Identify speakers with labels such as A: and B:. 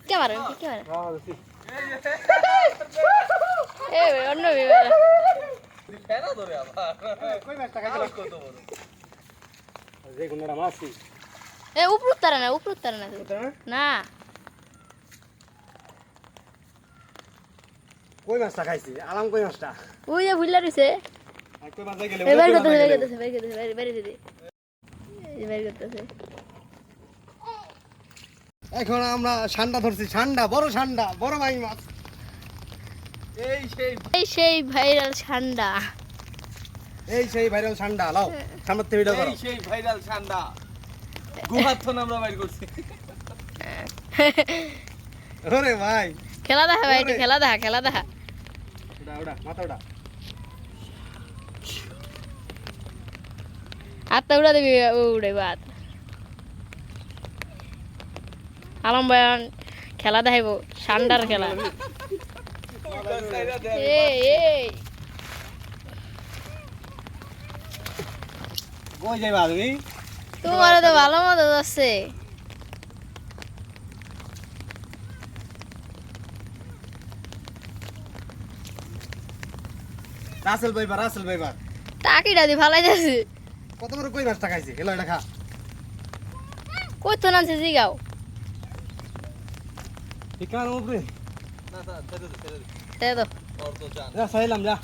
A: क्या मार क्या मार ए অন্য
B: ফেরা ধরে আবার কই মাছটা খাইছিস কত বড় যে কোনটা মাছই
A: এ উপর উত্তর না না
B: কই মাছটা খাইছি আলাম কই মাছটা
A: ওই যে ভুললা রইছে
B: আর কই মাছ গেলে
A: বের করতেছে বের করতেছে
B: এখন আমরা ষান্ডা ধরছি ষান্ডা বড় মাই মাছ
A: এই সেই ভাইরাল ঠান্ডা
B: এই সেই ভাইরাল ষান্ডা লাও সামনে থেকে ভিডিও করো
C: এই সেই ভাইরাল ঠান্ডা গুহার তো আমরা বাইর করছি
B: ওরে ভাই
A: খেলা দেখা ভাই খেলা দেখা
B: ওটা মাথা ওটা
A: হাতটা উড়া দিবি উড়ে বাদ আলম ভাই খেলা দেখাইব ঠান্ডার খেলা এই
B: কই যাইবা তুমি
A: তোমার তো ভালো মতো আছে
B: রাসেল ভাইবা
A: টাকিটা দি ফালাই যাচ্ছে
B: কত বড় কই মাছটা খাইছি এলো এটা খা
A: কই তো নামছে জিগাও
B: ঠিক আছে উপরে
C: না ছেড়ে দে
A: দে তো
C: ওর তো জান
B: যা সাইলাম যা